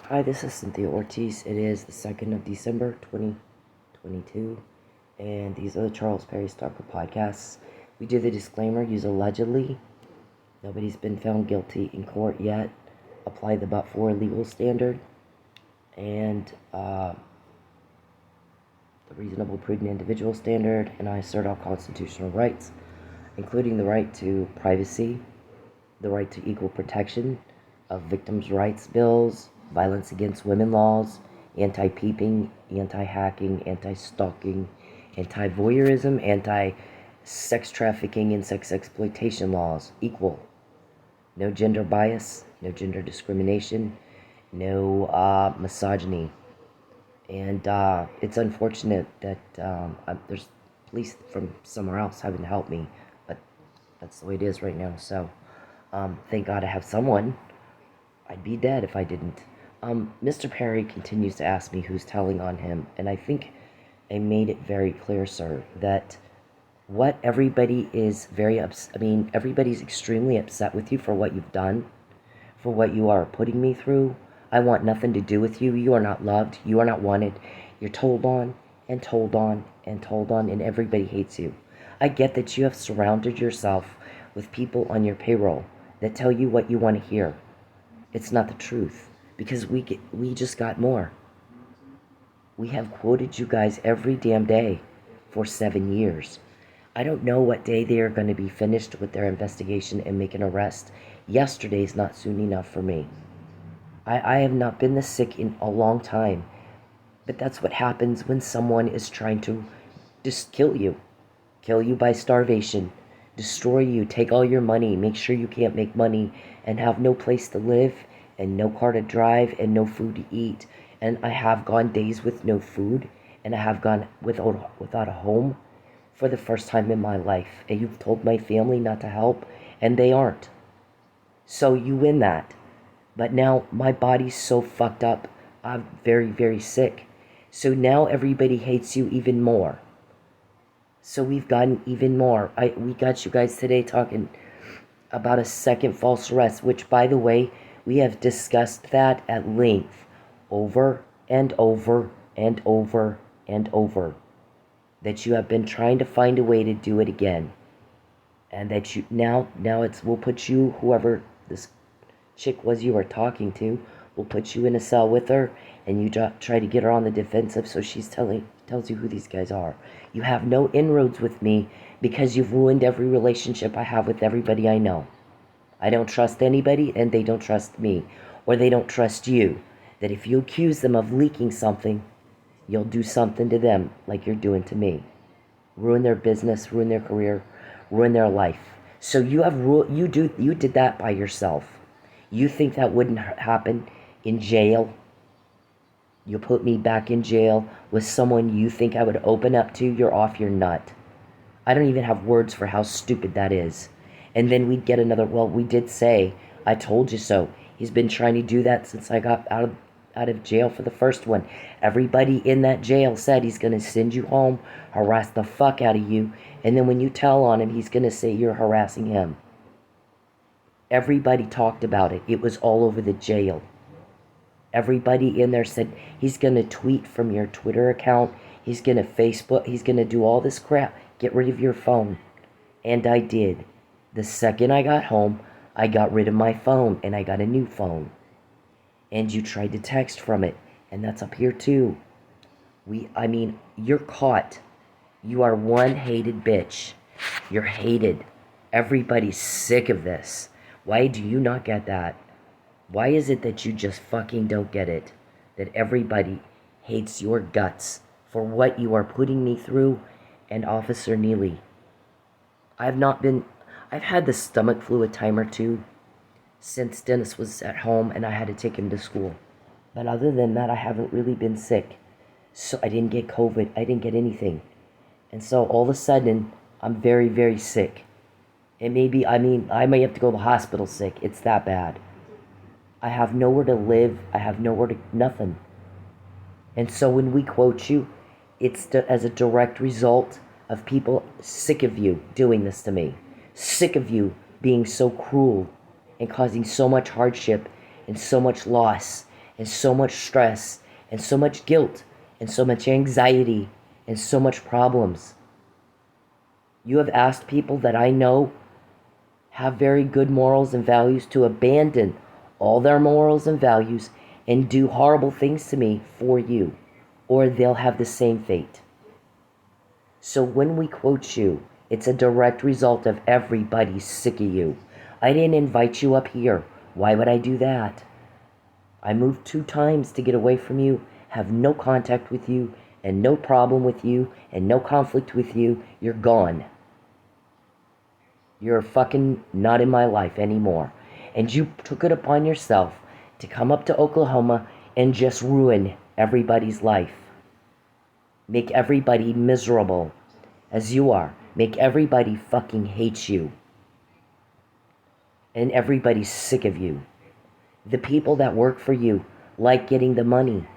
Hi, this is Cynthia Ortiz. It is the 2nd of December, 2022, and these are the Charles Perry Stalker podcasts. We do the disclaimer, use allegedly. Nobody's been found guilty in court yet. Apply the but-for legal standard, and the reasonable, prudent individual standard, and I assert all constitutional rights, including the right to privacy, the right to equal protection of victims' rights bills, violence against women laws, anti-peeping, anti-hacking, anti-stalking, anti-voyeurism, anti-sex trafficking and sex exploitation laws, equal. No gender bias, no gender discrimination, no misogyny. And it's unfortunate that there's police from somewhere else having to help me, but that's the way it is right now. So thank God I have someone. I'd be dead if I didn't. Mr. Perry continues to ask me who's telling on him, and I think I made it very clear, sir, that what everybody is everybody's extremely upset with you for what you've done, for what you are putting me through. I want nothing to do with you. You are not loved. You are not wanted. You're told on and told on and told on, and everybody hates you. I get that you have surrounded yourself with people on your payroll that tell you what you want to hear. It's not the truth, because we just got more. We have quoted you guys every damn day for 7 years. I don't know what day they are going to be finished with their investigation and make an arrest. Yesterday's not soon enough for me. I have not been this sick in a long time, but that's what happens when someone is trying to just kill you by starvation, destroy you, take all your money, make sure you can't make money, and have no place to live, and no car to drive, and no food to eat. And I have gone days with no food, and I have gone without a home for the first time in my life. And you've told my family not to help, and they aren't. So you win that. But now my body's so fucked up, I'm very, very sick. So now everybody hates you even more. So we've gotten even more. We got you guys today talking about a second false arrest, which, by the way, we have discussed that at length over and over and over and over. That you have been trying to find a way to do it again. And that you now we'll put you, whoever this chick was you were talking to, we'll put you in a cell with her, and you try to get her on the defensive, so she tells you who these guys are. You have no inroads with me because you've ruined every relationship I have with everybody I know. I don't trust anybody, and they don't trust me, or they don't trust you. That if you accuse them of leaking something, you'll do something to them like you're doing to me. Ruin their business, ruin their career, ruin their life. So you did that by yourself. You think that wouldn't happen in jail? You put me back in jail with someone you think I would open up to? You're off your nut. I don't even have words for how stupid that is. And then we'd get another, well, we did say, I told you so. He's been trying to do that since I got out of jail for the first one. Everybody in that jail said he's going to send you home, harass the fuck out of you, and then when you tell on him, he's going to say you're harassing him. Everybody talked about it. It was all over the jail. Everybody in there said, he's going to tweet from your Twitter account. He's going to Facebook. He's going to do all this crap. Get rid of your phone. And I did. The second I got home, I got rid of my phone and I got a new phone. And you tried to text from it. And that's up here too. You're caught. You are one hated bitch. You're hated. Everybody's sick of this. Why do you not get that? Why is it that you just fucking don't get it? That everybody hates your guts for what you are putting me through, and Officer Neely. I've had the stomach flu a time or two since Dennis was at home and I had to take him to school. But other than that, I haven't really been sick. So I didn't get COVID. I didn't get anything. And so all of a sudden, I'm very, very sick. And I may have to go to the hospital sick. It's that bad. I have nowhere to live. I have nothing. And so when we quote you, it's as a direct result of people sick of you doing this to me. Sick of you being so cruel and causing so much hardship and so much loss and so much stress and so much guilt and so much anxiety and so much problems. You have asked people that I know have very good morals and values to abandon all their morals and values and do horrible things to me for you, or they'll have the same fate. So when we quote you, it's a direct result of everybody sick of you. I didn't invite you up here. Why would I do that? I moved 2 times to get away from you, have no contact with you, and no problem with you, and no conflict with you. You're gone. You're fucking not in my life anymore. And you took it upon yourself to come up to Oklahoma and just ruin everybody's life. Make everybody miserable as you are. Make everybody fucking hate you. And everybody's sick of you. The people that work for you like getting the money.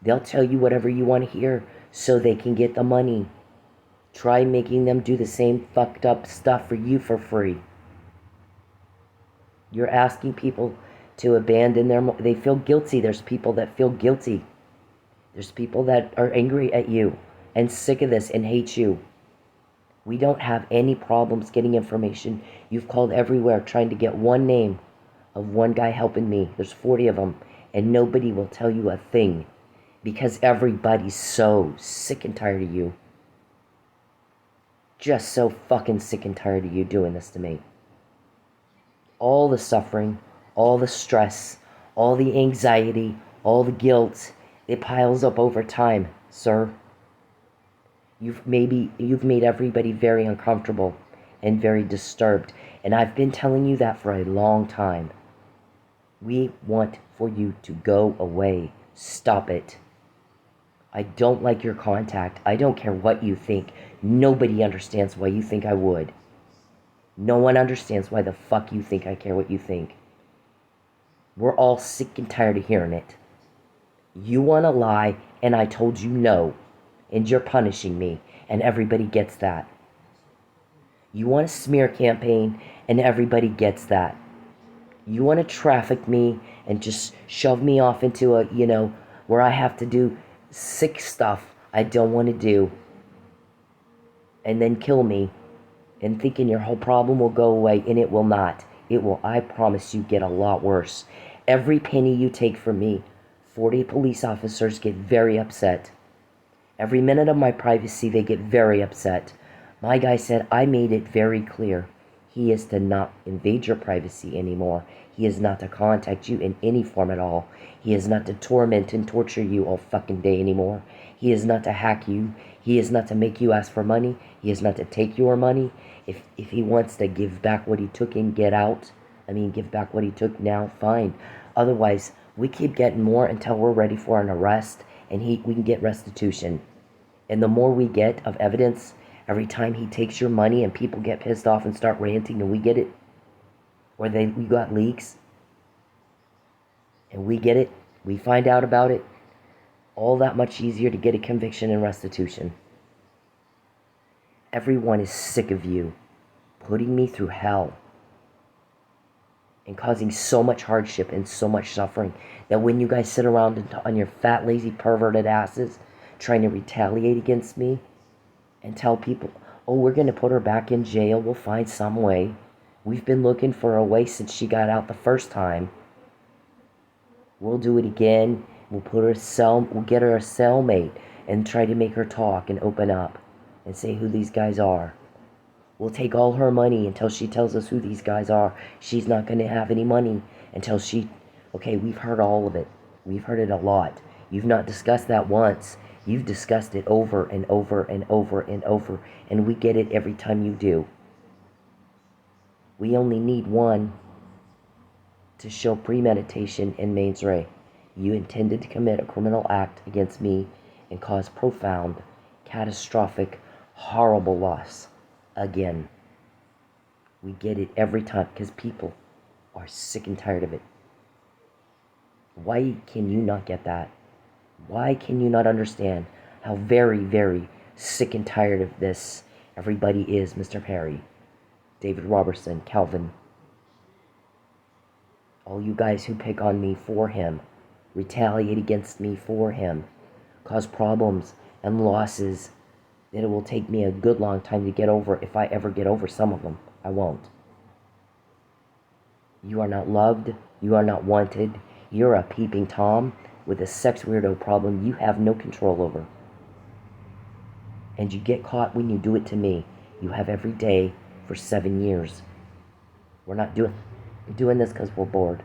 They'll tell you whatever you want to hear so they can get the money. Try making them do the same fucked up stuff for you for free. You're asking people to abandon they feel guilty. There's people that feel guilty. There's people that are angry at you and sick of this and hate you. We don't have any problems getting information. You've called everywhere trying to get one name of one guy helping me. There's 40 of them, and nobody will tell you a thing because everybody's so sick and tired of you. Just so fucking sick and tired of you doing this to me. All the suffering, all the stress, all the anxiety, all the guilt, it piles up over time, sir. You've made everybody very uncomfortable and very disturbed, and I've been telling you that for a long time. We want for you to go away. Stop it. I don't like your contact. I don't care what you think. Nobody understands why you think I would. No one understands why the fuck you think I care what you think. We're all sick and tired of hearing it. You want to lie, and I told you no, and you're punishing me, and everybody gets that. You want a smear campaign, and everybody gets that. You want to traffic me and just shove me off into where I have to do sick stuff I don't want to do, and then kill me, and thinking your whole problem will go away, and it will not. It will, I promise you, get a lot worse. Every penny you take from me, 40 police officers get very upset. Every minute of my privacy, they get very upset. My guy said I made it very clear. He is to not invade your privacy anymore. He is not to contact you in any form at all. He is not to torment and torture you all fucking day anymore. He is not to hack you. He is not to make you ask for money. He is not to take your money. If he wants to give back what he took and give back what he took now, fine. Otherwise, we keep getting more until we're ready for an arrest and we can get restitution. And the more we get of evidence, every time he takes your money and people get pissed off and start ranting and we get it, or we got leaks, and we get it, we find out about it, all that much easier to get a conviction and restitution. Everyone is sick of you putting me through hell and causing so much hardship and so much suffering that when you guys sit around on your fat, lazy, perverted asses trying to retaliate against me and tell people, oh, we're going to put her back in jail, we'll find some way. We've been looking for a way since she got out the first time. We'll do it again. We'll get her a cellmate and try to make her talk and open up and say who these guys are. We'll take all her money until she tells us who these guys are. She's not going to have any money until okay, we've heard all of it. We've heard it a lot. You've not discussed that once. You've discussed it over and over and over and over, and we get it every time you do. We only need one to show premeditation and mens rea. You intended to commit a criminal act against me and cause profound, catastrophic, horrible loss. Again. We get it every time because people are sick and tired of it. Why can you not get that? Why can you not understand how very, very sick and tired of this everybody is, Mr. Perry, David Robertson, Calvin, all you guys who pick on me for him, retaliate against me for him, cause problems and losses that it will take me a good long time to get over. If I ever get over some of them, I won't. You are not loved. You are not wanted. You're a peeping Tom with a sex weirdo problem you have no control over. And you get caught when you do it to me. You have every day for 7 years. We're not doing this because we're bored.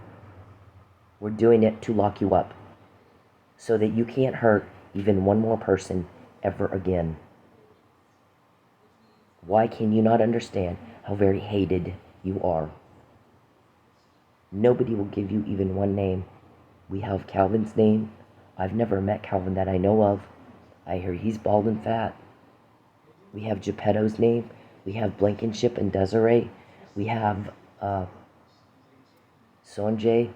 We're doing it to lock you up so that you can't hurt even one more person ever again. Why can you not understand how very hated you are? Nobody will give you even one name. We have Calvin's name. I've never met Calvin that I know of. I hear he's bald and fat. We have Geppetto's name. We have Blankenship and Desiree. We have Sonjay,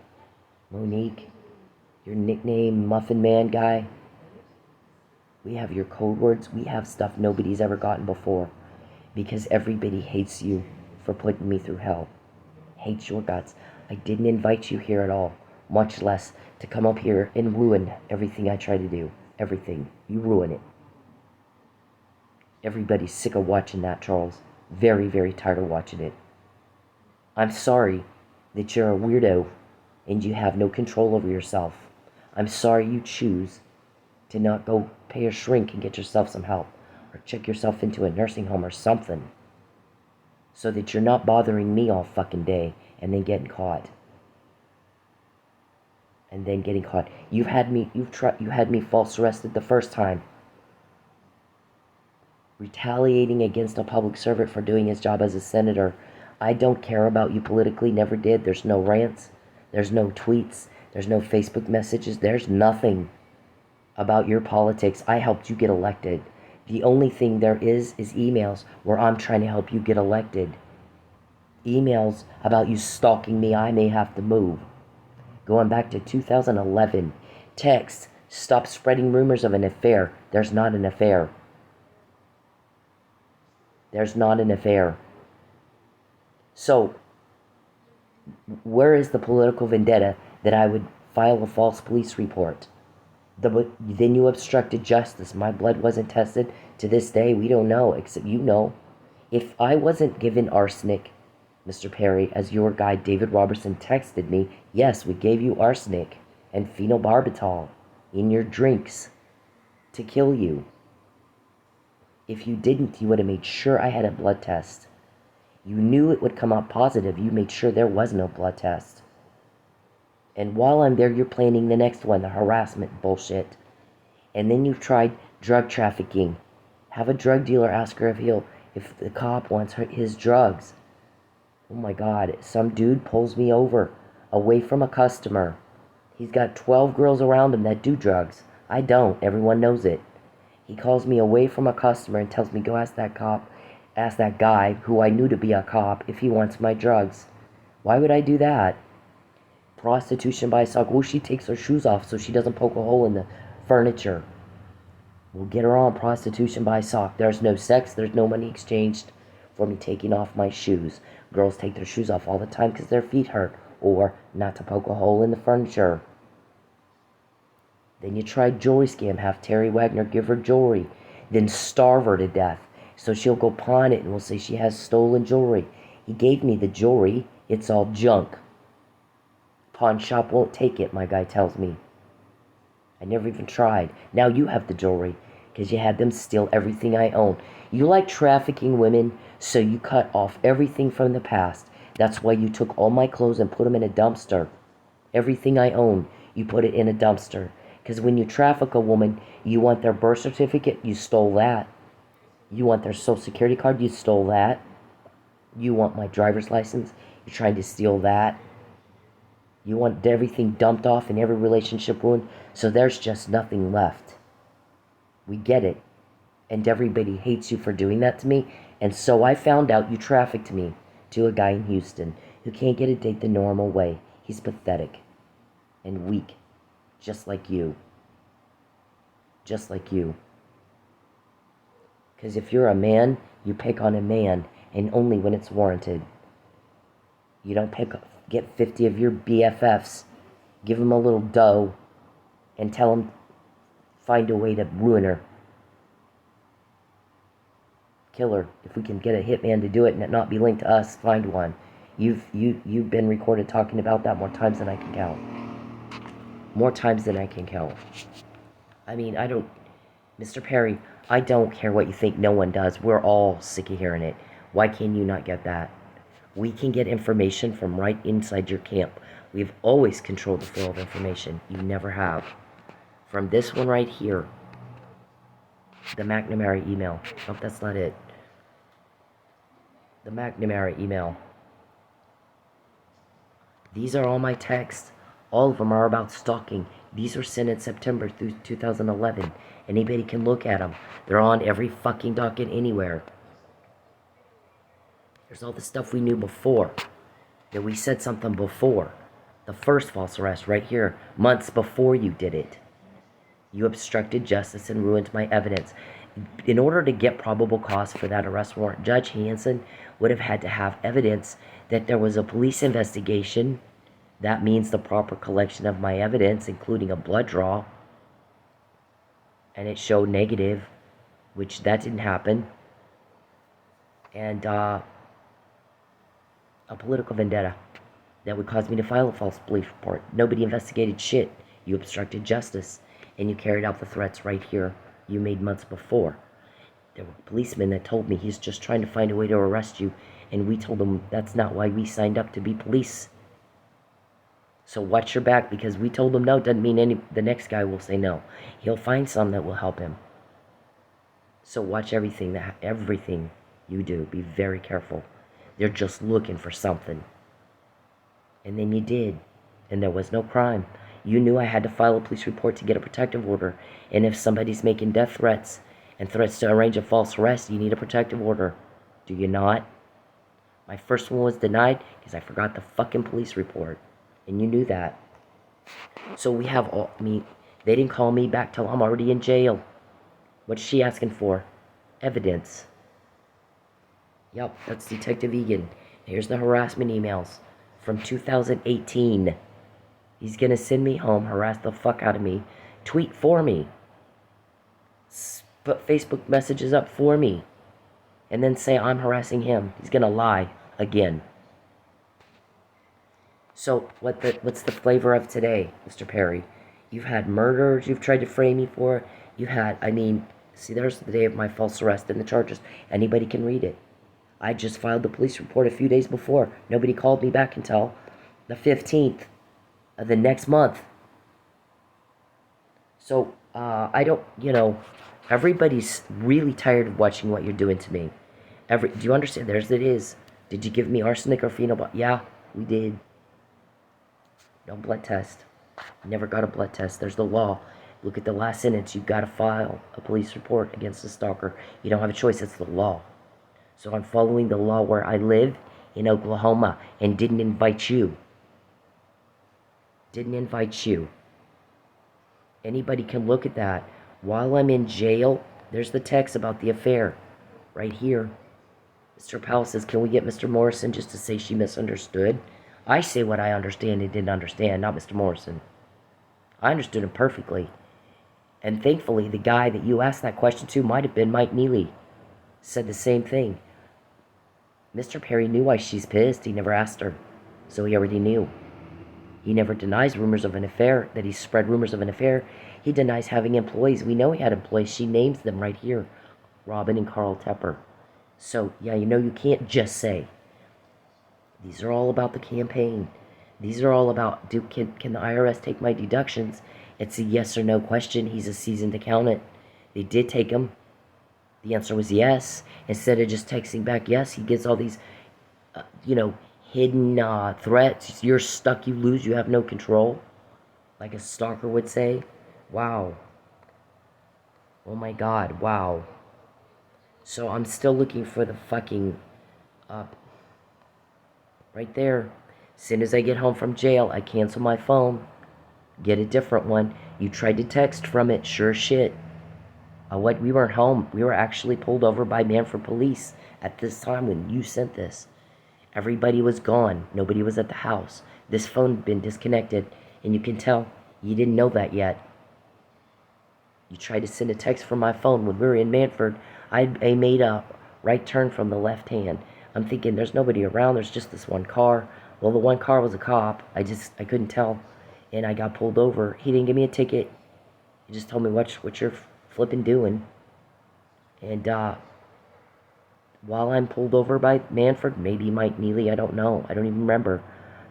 Monique, your nickname Muffin Man guy. We have your code words. We have stuff nobody's ever gotten before because everybody hates you for putting me through hell. Hates your guts. I didn't invite you here at all, much less to come up here and ruin everything I try to do. Everything. You ruin it. Everybody's sick of watching that, Charles. Very, very tired of watching it. I'm sorry that you're a weirdo and you have no control over yourself. I'm sorry you choose to not go pay a shrink and get yourself some help or check yourself into a nursing home or something so that you're not bothering me all fucking day and then getting caught. And then getting caught. You had me false arrested the first time. Retaliating against a public servant for doing his job as a senator. I don't care about you politically, never did. There's no rants, there's no tweets, there's no Facebook messages, there's nothing about your politics. I helped you get elected. The only thing there is emails where I'm trying to help you get elected. Emails about you stalking me, I may have to move. Going back to 2011. Text, stop spreading rumors of an affair. There's not an affair. There's not an affair. So, where is the political vendetta that I would file a false police report? Then you obstructed justice. My blood wasn't tested. To this day, we don't know, except you know. If I wasn't given arsenic, Mr. Perry, as your guy David Robertson texted me, yes, we gave you arsenic and phenobarbital in your drinks to kill you. If you didn't, you would have made sure I had a blood test. You knew it would come out positive. You made sure there was no blood test. And while I'm there, you're planning the next one, the harassment bullshit. And then you've tried drug trafficking. Have a drug dealer ask her if the cop wants his drugs. Oh my God, some dude pulls me over, away from a customer. He's got 12 girls around him that do drugs. I don't. Everyone knows it. He calls me away from a customer and tells me, go ask that guy, who I knew to be a cop, if he wants my drugs. Why would I do that? Prostitution by sock. Well, she takes her shoes off so she doesn't poke a hole in the furniture. We'll get her on prostitution by sock. There's no sex, there's no money exchanged for me taking off my shoes. Girls take their shoes off all the time because their feet hurt, or not to poke a hole in the furniture. Then you tried jewelry scam, have Terry Wagner give her jewelry, then starve her to death. So she'll go pawn it and we'll say she has stolen jewelry. He gave me the jewelry, it's all junk. Pawn shop won't take it, my guy tells me. I never even tried. Now you have the jewelry, because you had them steal everything I own. You like trafficking women, so you cut off everything from the past. That's why you took all my clothes and put them in a dumpster. Everything I own, you put it in a dumpster. Because when you traffic a woman, you want their birth certificate, you stole that. You want their social security card, you stole that. You want my driver's license, you're trying to steal that. You want everything dumped off and every relationship ruined, so there's just nothing left. We get it. And everybody hates you for doing that to me. And so I found out you trafficked me to a guy in Houston who can't get a date the normal way. He's pathetic and weak. Just like you. Just like you. Because if you're a man, you pick on a man, and only when it's warranted. You don't get 50 of your BFFs, give them a little dough, and tell him, find a way to ruin her. Kill her. If we can get a hitman to do it and it not be linked to us, find one. You've been recorded talking about that more times than I can count. More times than I can count. I mean, Mr. Perry, I don't care what you think, no one does. We're all sick of hearing it. Why can you not get that? We can get information from right inside your camp. We've always controlled the flow of information. You never have. From this one right here, the McNamara email. Oh, that's not it. The McNamara email. These are all my texts. All of them are about stalking. These were sent in September through 2011. Anybody can look at them. They're on every fucking docket anywhere. There's all the stuff we knew before. That we said something before. The first false arrest right here. Months before you did it. You obstructed justice and ruined my evidence. In order to get probable cause for that arrest warrant, Judge Hanson would have had to have evidence that there was a police investigation. That means the proper collection of my evidence, including a blood draw. And it showed negative, which that didn't happen. And a political vendetta that would cause me to file a false police report. Nobody investigated shit. You obstructed justice. And you carried out the threats right here you made months before. There were policemen that told me he's just trying to find a way to arrest you. And we told him that's not why we signed up to be police. So watch your back, because we told him no doesn't mean the next guy will say no. He'll find some that will help him. So watch everything you do. Be very careful. They're just looking for something. And then you did. And there was no crime. You knew I had to file a police report to get a protective order. And if somebody's making death threats and threats to arrange a false arrest, you need a protective order. Do you not? My first one was denied because I forgot the fucking police report. And you knew that. So we have all, they didn't call me back till I'm already in jail. What's she asking for? Evidence. Yep, that's Detective Egan. Here's the harassment emails from 2018. He's gonna send me home, harass the fuck out of me, tweet for me, put Facebook messages up for me, and then say I'm harassing him. He's gonna lie again. So what's the flavor of today, Mr. Perry? You've had murders you've tried to frame me for. You've had, see, there's the day of my false arrest and the charges. Anybody can read it. I just filed the police report a few days before. Nobody called me back until the 15th of the next month. So, I don't, everybody's really tired of watching what you're doing to me. Do you understand? There's it is. Did you give me arsenic or phenol? Yeah, we did. No blood test. Never got a blood test. There's the law. Look at the last sentence. You've got to file a police report against the stalker. You don't have a choice. It's the law. So I'm following the law where I live in Oklahoma and didn't invite you. Didn't invite you. Anybody can look at that. While I'm in jail, there's the text about the affair. Right here. Mr. Powell says, can we get Mr. Morrison just to say she misunderstood? I say what I understand and didn't understand, not Mr. Morrison. I understood him perfectly. And thankfully, the guy that you asked that question to might have been Mike Neely. Said the same thing. Mr. Perry knew why she's pissed. He never asked her. So he already knew. He never denies rumors of an affair, that he spread rumors of an affair. He denies having employees. We know he had employees. She names them right here. Robin and Carl Tepper. So, yeah, you can't just say. These are all about the campaign. These are all about, can the IRS take my deductions? It's a yes or no question. He's a seasoned accountant. They did take them. The answer was yes. Instead of just texting back yes, he gets all these, hidden threats. You're stuck, you lose, you have no control. Like a stalker would say. Wow. Oh my God, wow. So I'm still looking for the fucking, right there. As soon as I get home from jail, I cancel my phone. Get a different one. You tried to text from it, sure shit. We weren't home. We were actually pulled over by Manfred Police at this time when you sent this. Everybody was gone. Nobody was at the house. This phone had been disconnected. And you can tell you didn't know that yet. You tried to send a text from my phone when we were in Manford. I made a right turn from the left hand. I'm thinking there's nobody around. There's just this one car. Well, the one car was a cop. I couldn't tell, and I got pulled over. He didn't give me a ticket. He just told me what you're flipping doing. And while I'm pulled over by Manford, maybe Mike Neely, I don't know. I don't even remember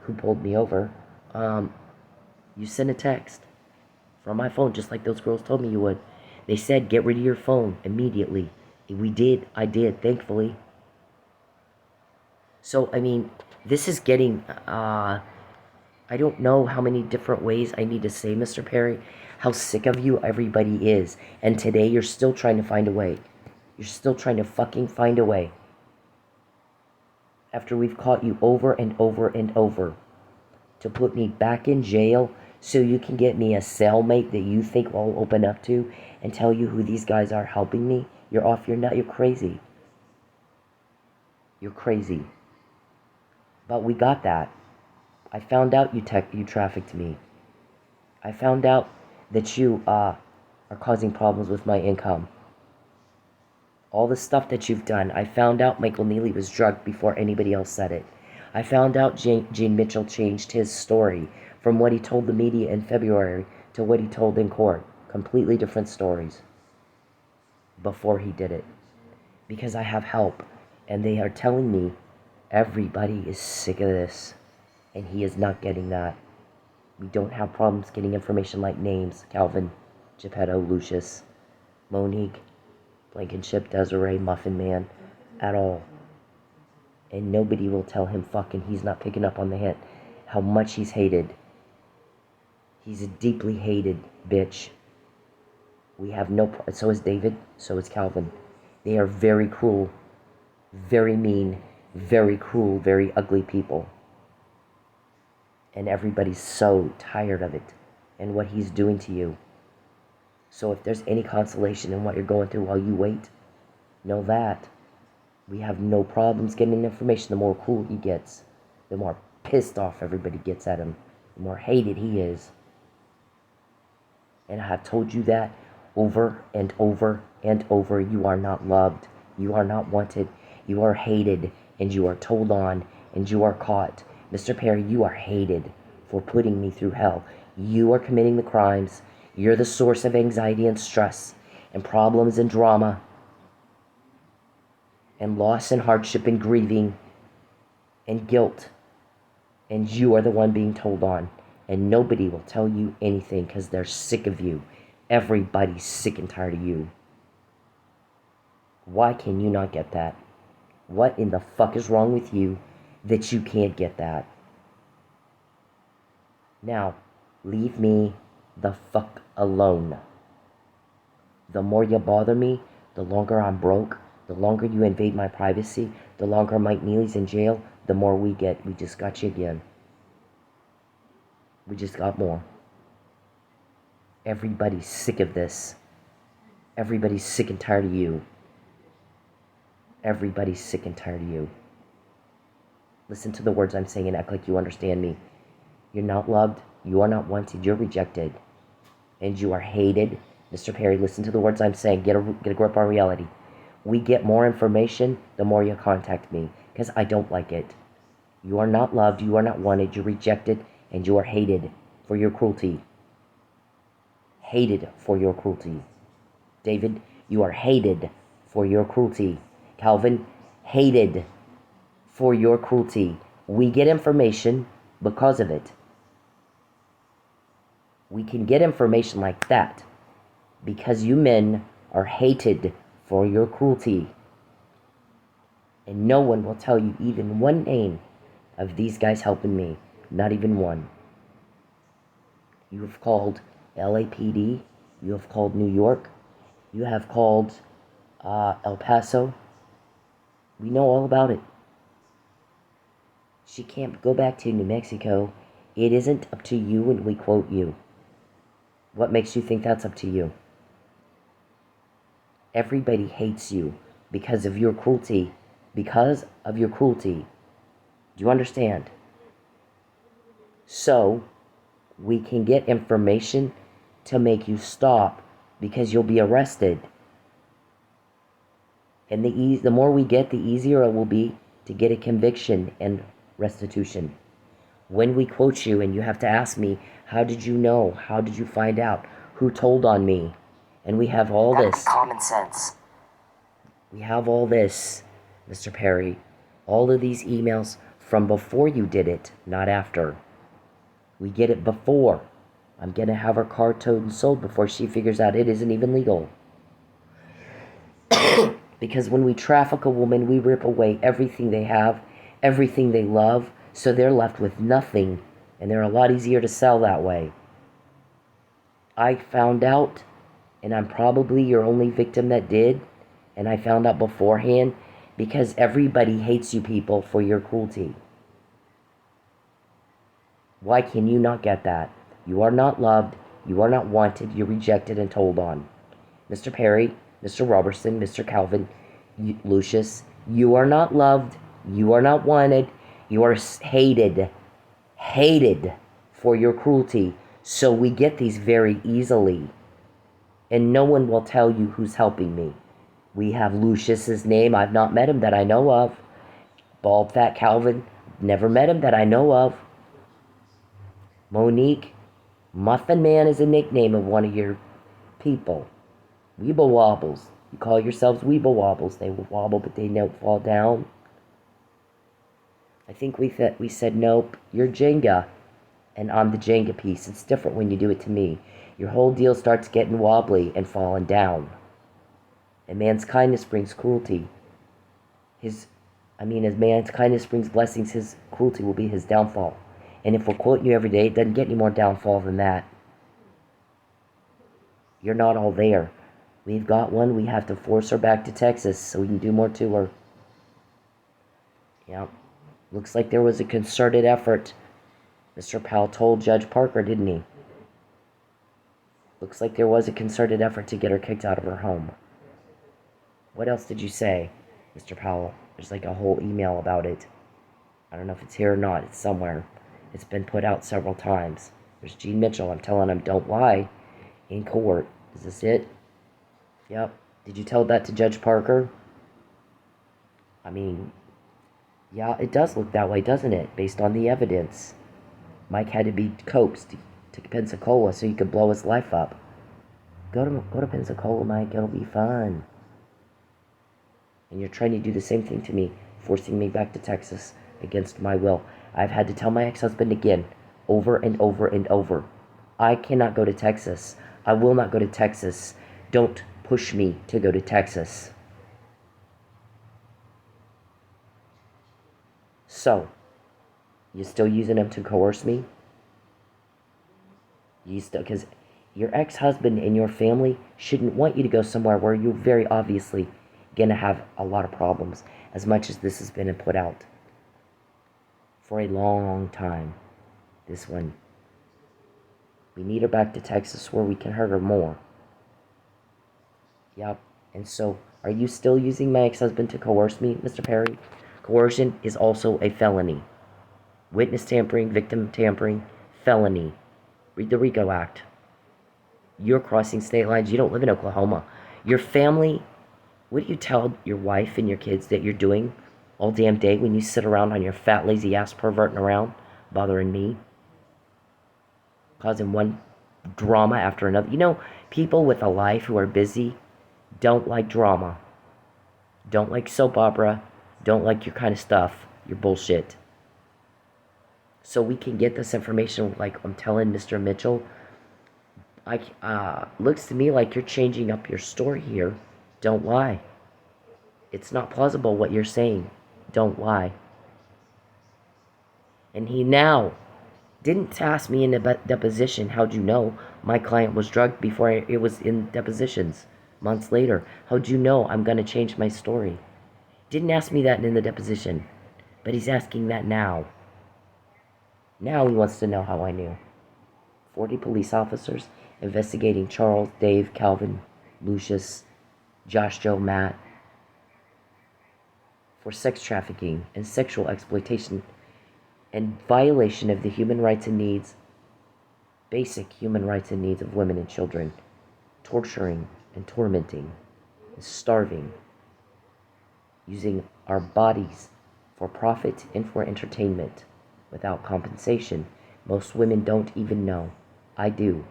who pulled me over. You sent a text from my phone, just like those girls told me you would. They said, get rid of your phone immediately. We did. I did, thankfully. So, I mean, this is getting, I don't know how many different ways I need to say, Mr. Perry, how sick of you everybody is. And today you're still trying to find a way. You're still trying to fucking find a way. After we've caught you over and over and over to put me back in jail so you can get me a cellmate that you think I'll open up to and tell you who these guys are helping me. You're off your nut. You're crazy. You're crazy. But we got that. I found out you trafficked me. I found out that you are causing problems with my income. All the stuff that you've done. I found out Michael Neely was drugged before anybody else said it. I found out Gene Mitchell changed his story from what he told the media in February to what he told in court. Completely different stories before he did it. Because I have help. And they are telling me everybody is sick of this. And he is not getting that. We don't have problems getting information like names. Calvin, Geppetto, Lucius, Monique, Blankenship, Desiree, Muffin Man, at all. And nobody will tell him fucking he's not picking up on the hint. How much he's hated. He's a deeply hated bitch. We have no... So is David. So is Calvin. They are very cruel. Very mean. Very cruel. Very ugly people. And everybody's so tired of it. And what he's doing to you. So if there's any consolation in what you're going through while you wait, know that we have no problems getting information. The more cruel he gets, the more pissed off everybody gets at him, the more hated he is. And I have told you that over and over and over. You are not loved. You are not wanted. You are hated, and you are told on, and you are caught. Mr. Perry, you are hated for putting me through hell. You are committing the crimes. You're the source of anxiety and stress and problems and drama and loss and hardship and grieving and guilt. And you are the one being told on. And nobody will tell you anything because they're sick of you. Everybody's sick and tired of you. Why can you not get that? What in the fuck is wrong with you that you can't get that? Now, leave me the fuck alone. The more you bother me, the longer I'm broke, the longer you invade my privacy, the longer Mike Neely's in jail, the more we get. We just got you again. We just got more. Everybody's sick of this. Everybody's sick and tired of you. Everybody's sick and tired of you. Listen to the words I'm saying and act like you understand me. You're not loved. You are not wanted. You're rejected. And you are hated. Mr. Perry, listen to the words I'm saying. Get a grip on reality. We get more information, the more you contact me. Because I don't like it. You are not loved. You are not wanted. You're rejected. And you are hated for your cruelty. Hated for your cruelty. David, you are hated for your cruelty. Calvin, hated for your cruelty. We get information because of it. We can get information like that because you men are hated for your cruelty. And no one will tell you even one name of these guys helping me. Not even one. You have called LAPD. You have called New York. You have called El Paso. We know all about it. She can't go back to New Mexico. It isn't up to you when we quote you. What makes you think that's up to you? Everybody hates you because of your cruelty. Because of your cruelty. Do you understand? So, we can get information to make you stop because you'll be arrested. And the more we get, the easier it will be to get a conviction and restitution. When we quote you and you have to ask me, how did you know? How did you find out? Who told on me? And we have all this. Common sense. We have all this, Mr. Perry. All of these emails from before you did it, not after. We get it before. I'm going to have her car towed and sold before she figures out it isn't even legal. Because when we traffic a woman, we rip away everything they have, everything they love, so they're left with nothing, and they're a lot easier to sell that way. I found out, and I'm probably your only victim that did, and I found out beforehand, because everybody hates you people for your cruelty. Why can you not get that? You are not loved, you are not wanted, you're rejected and told on. Mr. Perry, Mr. Robertson, Mr. Calvin, Lucius, you are not loved, you are not wanted, you are hated for your cruelty. So we get these very easily. And no one will tell you who's helping me. We have Lucius's name, I've not met him that I know of. Bald Fat Calvin, never met him that I know of. Monique, Muffin Man is a nickname of one of your people. Weeble Wobbles. You call yourselves Weeble Wobbles. They will wobble, but they don't fall down. I think we said, nope, you're Jenga, and I'm the Jenga piece. It's different when you do it to me. Your whole deal starts getting wobbly and falling down. And man's kindness brings cruelty. As man's kindness brings blessings, his cruelty will be his downfall. And if we're quoting you every day, it doesn't get any more downfall than that. You're not all there. We've got one. We have to force her back to Texas so we can do more to her. Yeah. Looks like there was a concerted effort. Mr. Powell told Judge Parker, didn't he? Looks like there was a concerted effort to get her kicked out of her home. What else did you say, Mr. Powell? There's like a whole email about it. I don't know if it's here or not. It's somewhere. It's been put out several times. There's Gene Mitchell. I'm telling him, don't lie in court. Is this it? Yep. Did you tell that to Judge Parker? Yeah, it does look that way, doesn't it? Based on the evidence. Mike had to be coaxed to Pensacola so he could blow his life up. Go to Pensacola, Mike. It'll be fun. And you're trying to do the same thing to me, forcing me back to Texas against my will. I've had to tell my ex-husband again, over and over and over. I cannot go to Texas. I will not go to Texas. Don't push me to go to Texas. So, you still using him to coerce me? Because your ex-husband and your family shouldn't want you to go somewhere where you're very obviously going to have a lot of problems, as much as this has been put out for a long time. This one. We need her back to Texas where we can hurt her more. Yep. And so, are you still using my ex-husband to coerce me, Mr. Perry? Coercion is also a felony. Witness tampering, victim tampering, felony. Read the RICO Act. You're crossing state lines. You don't live in Oklahoma. Your family, what do you tell your wife and your kids that you're doing all damn day when you sit around on your fat, lazy ass perverting around, bothering me? Causing one drama after another. You know, people with a life who are busy don't like drama. Don't like soap opera. Don't like your kind of stuff. Your bullshit. So we can get this information, like I'm telling Mr. Mitchell. Looks to me like you're changing up your story here. Don't lie. It's not plausible what you're saying. Don't lie. And he now didn't ask me in the deposition, how'd you know my client was drugged before it was in depositions months later? How'd you know I'm going to change my story? Didn't ask me that in the deposition, but he's asking that now. Now he wants to know how I knew. 40 police officers investigating Charles, Dave, Calvin, Lucius, Josh, Joe, Matt for sex trafficking and sexual exploitation and violation of the human rights and needs, basic human rights and needs of women and children. torturing and tormenting, and starving, using our bodies for profit and for entertainment without compensation. Most women don't even know. I do.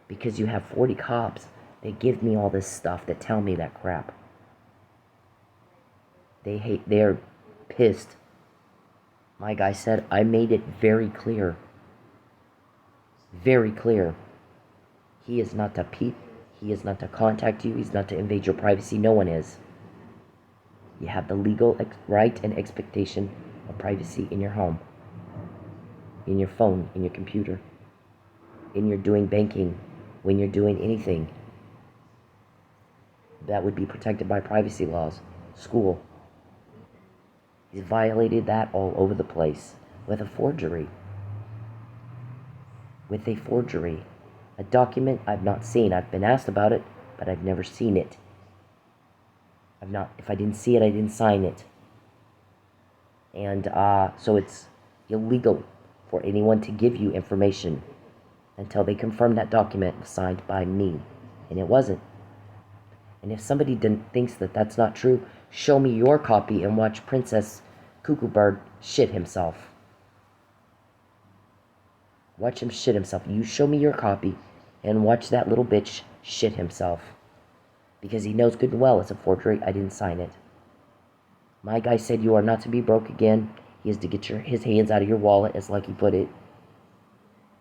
Because you have 40 cops that give me all this stuff, that tell me that crap. They're pissed. My guy said, I made it very clear. Very clear. He is not to peep. He is not to contact you. He's not to invade your privacy. No one is. You have the legal right and expectation of privacy in your home, in your phone, in your computer, in your doing banking, when you're doing anything. That would be protected by privacy laws. School. He's violated that all over the place with a forgery. With a forgery. A document I've not seen. I've been asked about it, but I've never seen it. If I didn't see it, I didn't sign it. And so it's illegal for anyone to give you information until they confirm that document was signed by me. And it wasn't. And if somebody thinks that that's not true, show me your copy and watch Princess Cuckoo Bird shit himself. Watch him shit himself. You show me your copy and watch that little bitch shit himself. Because he knows good and well it's a forgery. I didn't sign it. My guy said you are not to be broke again. He is to get his hands out of your wallet, as like he put it.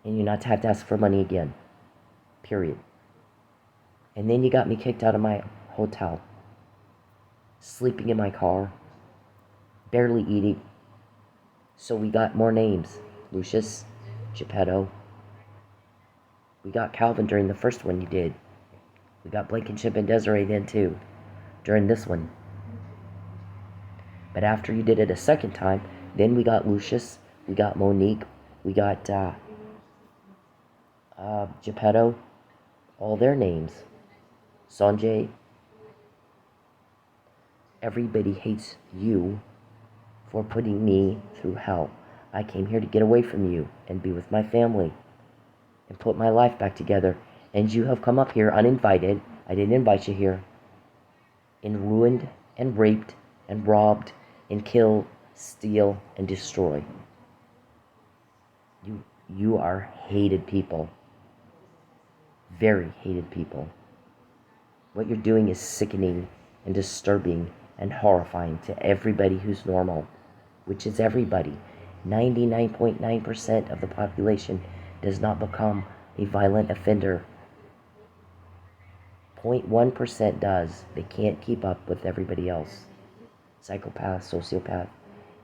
And you're not to have to ask for money again. Period. And then you got me kicked out of my hotel. Sleeping in my car. Barely eating. So we got more names. Lucius, Geppetto. We got Calvin during the first one you did. We got Blankenship and Desiree then too, during this one. But after you did it a second time, then we got Lucius, we got Monique, we got Geppetto, all their names. Sanjay. Everybody hates you for putting me through hell. I came here to get away from you and be with my family and put my life back together. And you have come up here uninvited. I didn't invite you here. And ruined and raped and robbed and kill, steal, and destroy. You are hated people. Very hated people. What you're doing is sickening and disturbing and horrifying to everybody who's normal, which is everybody. 99.9% of the population does not become a violent offender. 0.1% does. They can't keep up with everybody else. Psychopath, sociopath.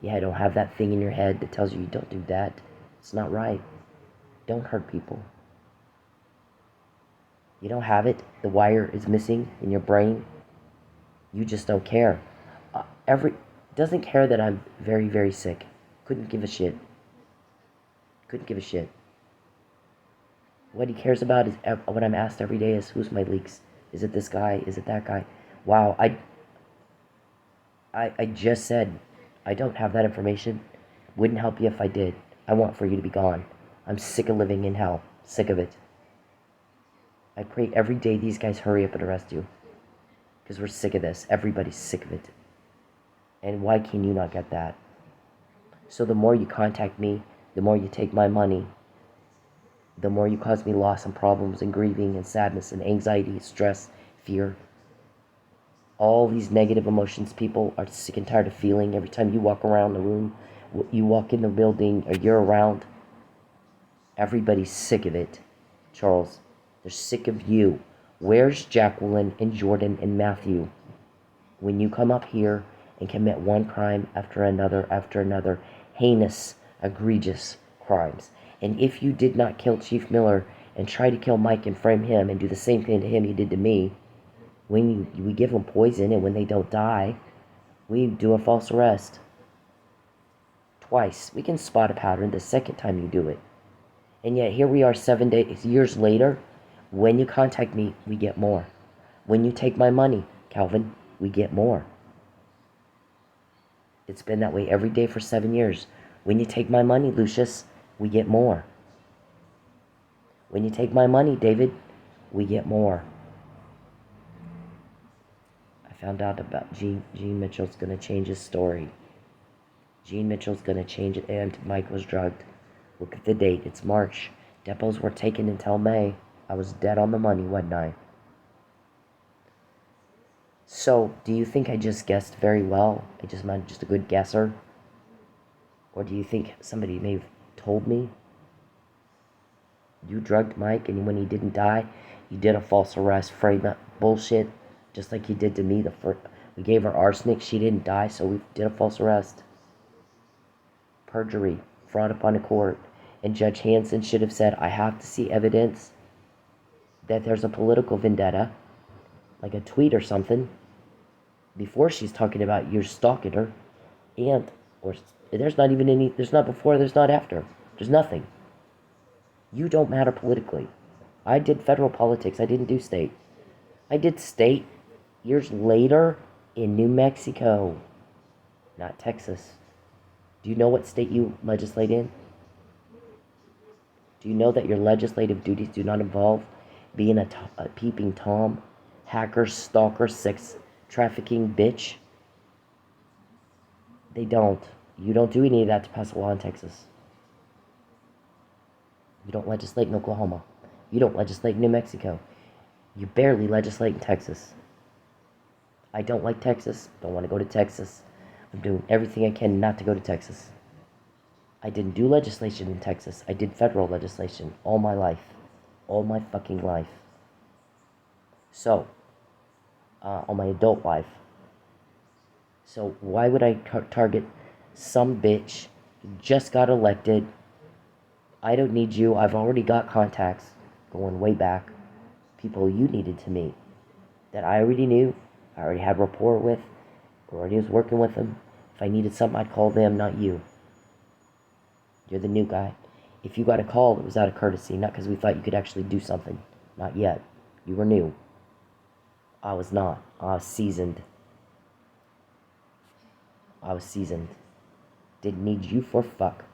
Yeah, don't have that thing in your head that tells you don't do that. It's not right. Don't hurt people. You don't have it. The wire is missing in your brain. You just don't care. Doesn't care that I'm very, very sick. Couldn't give a shit. Couldn't give a shit. What he cares about is what I'm asked every day is, who's my leaks? Is it this guy? Is it that guy? Wow, I just said I don't have that information. Wouldn't help you if I did. I want for you to be gone. I'm sick of living in hell. Sick of it. I pray every day these guys hurry up and arrest you. Because we're sick of this. Everybody's sick of it. And why can you not get that? So the more you contact me, the more you take my money, the more you cause me loss and problems and grieving and sadness and anxiety, stress, fear. All these negative emotions people are sick and tired of feeling every time you walk around the room, you walk in the building, or you're around. Everybody's sick of it, Charles. They're sick of you. Where's Jacqueline and Jordan and Matthew? When you come up here and commit one crime after another, heinous, egregious crimes. And if you did not kill Chief Miller and try to kill Mike and frame him and do the same thing to him you did to me, when we give them poison and when they don't die, we do a false arrest. Twice. We can spot a pattern the second time you do it. And yet here we are 7 years later. When you contact me, we get more. When you take my money, Calvin, we get more. It's been that way every day for 7 years. When you take my money, Lucius, we get more. When you take my money, David, we get more. found out about Gene Mitchell's gonna change his story. Gene Mitchell's gonna change it, and Mike was drugged. Look at the date. It's March. Depots were taken until May. I was dead on the money, wasn't I? So, do you think I just guessed very well? I'm just a good guesser? Or do you think somebody may have told me? You drugged Mike, and when he didn't die, you did a false arrest, frame up bullshit, just like you did to me. We gave her arsenic, she didn't die, so we did a false arrest. Perjury, fraud upon a court. And Judge Hanson should have said, I have to see evidence that there's a political vendetta, like a tweet or something, before she's talking about you're stalking her. Or there's not even any, there's not before, there's not after. There's nothing. You don't matter politically. I did federal politics, I didn't do state. I did state years later in New Mexico, not Texas. Do you know what state you legislate in? Do you know that your legislative duties do not involve being a peeping Tom, hacker, stalker, sex trafficking bitch? They don't. You don't do any of that to pass a law in Texas. You don't legislate in Oklahoma. You don't legislate in New Mexico. You barely legislate in Texas. I don't like Texas. Don't want to go to Texas. I'm doing everything I can not to go to Texas. I didn't do legislation in Texas. I did federal legislation all my life. All my fucking life. So, all my adult life. So why would I target some bitch who just got elected? I don't need you. I've already got contacts going way back. People you needed to meet that I already knew. I already had rapport with. Already was working with them. If I needed something, I'd call them, not you. You're the new guy. If you got a call, it was out of courtesy, not because we thought you could actually do something. Not yet. You were new. I was not. I was seasoned. Didn't need you for fuck.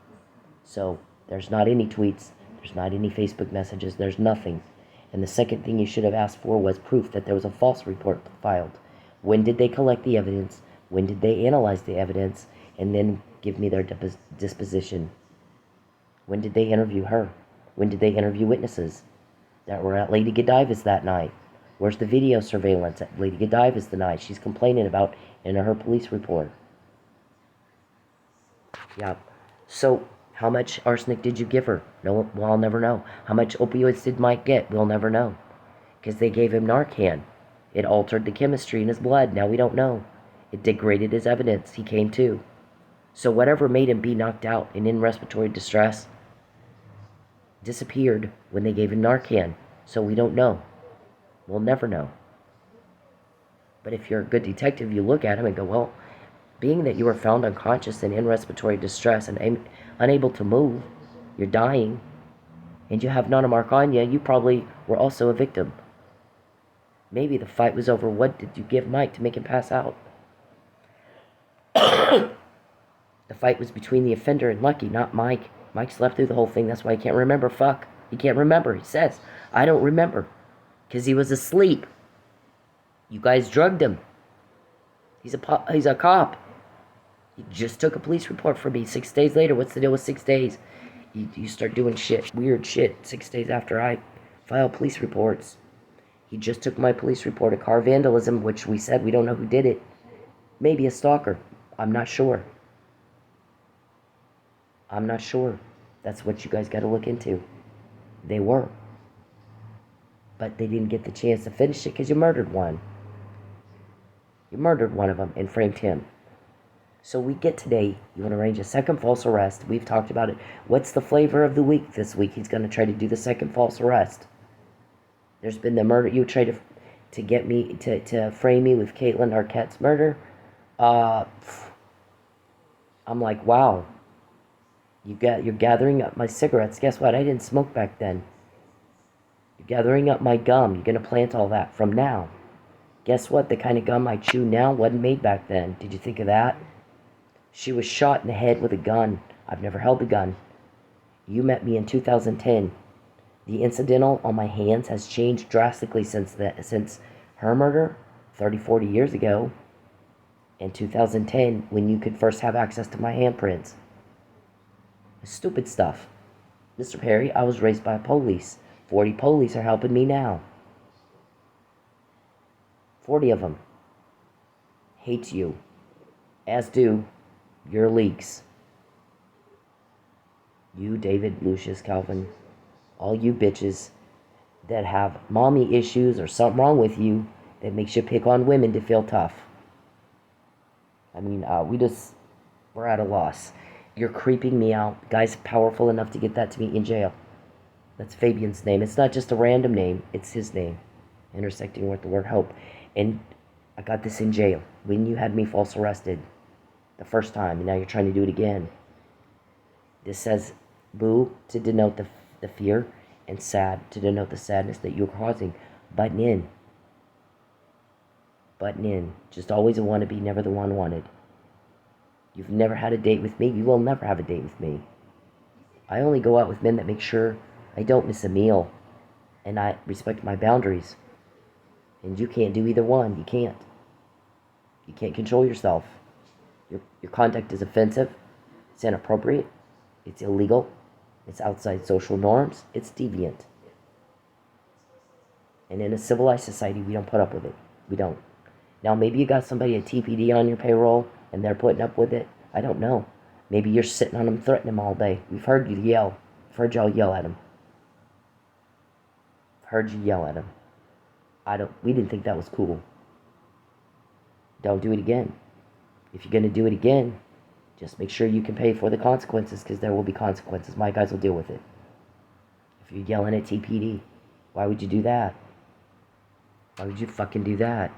So, there's not any tweets. There's not any Facebook messages. There's nothing. And the second thing you should have asked for was proof that there was a false report filed. When did they collect the evidence? When did they analyze the evidence? And then give me their disposition. When did they interview her? When did they interview witnesses that were at Lady Godiva's that night? Where's the video surveillance at Lady Godiva's the night she's complaining about in her police report? Yeah. So, how much arsenic did you give her? No, well, I'll never know. How much opioids did Mike get? We'll never know. Because they gave him Narcan. It altered the chemistry in his blood. Now we don't know. It degraded his evidence. He came to. So whatever made him be knocked out and in respiratory distress disappeared when they gave him Narcan. So we don't know. We'll never know. But if you're a good detective, you look at him and go, well, being that you were found unconscious and in respiratory distress and unable to move, you're dying, and you have not a mark on you, you probably were also a victim. Maybe the fight was over. What did you give Mike to make him pass out? The fight was between the offender and Lucky, not Mike. Mike slept through the whole thing. That's why he can't remember. Fuck. He can't remember. He says, I don't remember. Because he was asleep. You guys drugged him. He's a cop. He just took a police report for me 6 days later. What's the deal with 6 days? You start doing shit, weird shit, 6 days after I file police reports. He just took my police report of car vandalism, which we said we don't know who did it. Maybe a stalker. I'm not sure. That's what you guys got to look into. They were. But they didn't get the chance to finish it because you murdered one. You murdered one of them and framed him. So we get today, you want to arrange a second false arrest. We've talked about it. What's the flavor of the week this week? He's going to try to do the second false arrest. There's been the murder. You tried to get me, to frame me with Caitlin Arquette's murder. I'm like, wow. You're gathering up my cigarettes. Guess what? I didn't smoke back then. You're gathering up my gum. You're going to plant all that from now. Guess what? The kind of gum I chew now wasn't made back then. Did you think of that? She was shot in the head with a gun. I've never held a gun. You met me in 2010. The incidental on my hands has changed drastically since her murder. 30, 40 years ago, in 2010, when you could first have access to my handprints. Stupid stuff. Mr. Perry, I was raised by police. 40 police are helping me now. 40 of them hate you, as do your leaks. You, David, Lucius, Calvin, all you bitches that have mommy issues or something wrong with you that makes you pick on women to feel tough. I mean, we're at a loss. You're creeping me out. Guy's powerful enough to get that to me in jail. That's Fabian's name. It's not just a random name. It's his name, intersecting with the word hope. And I got this in jail when you had me false arrested the first time, and now you're trying to do it again. This says boo to denote the fear, and sad to denote the sadness that you're causing. Button in. Button in. Just always a wannabe, never the one wanted. You've never had a date with me. You will never have a date with me. I only go out with men that make sure I don't miss a meal, and I respect my boundaries. And you can't do either one. You can't. You can't control yourself. Your conduct is offensive. It's inappropriate. It's illegal. It's outside social norms. It's deviant. And in a civilized society, we don't put up with it. We don't. Now, maybe you got somebody at TPD on your payroll, and they're putting up with it. I don't know. Maybe you're sitting on them, threatening them all day. We've heard you yell. We've heard y'all yell at them. Heard you yell at them. We didn't think that was cool. Don't do it again. If you're going to do it again, just make sure you can pay for the consequences, because there will be consequences. My guys will deal with it. If you're yelling at TPD, why would you do that? Why would you fucking do that?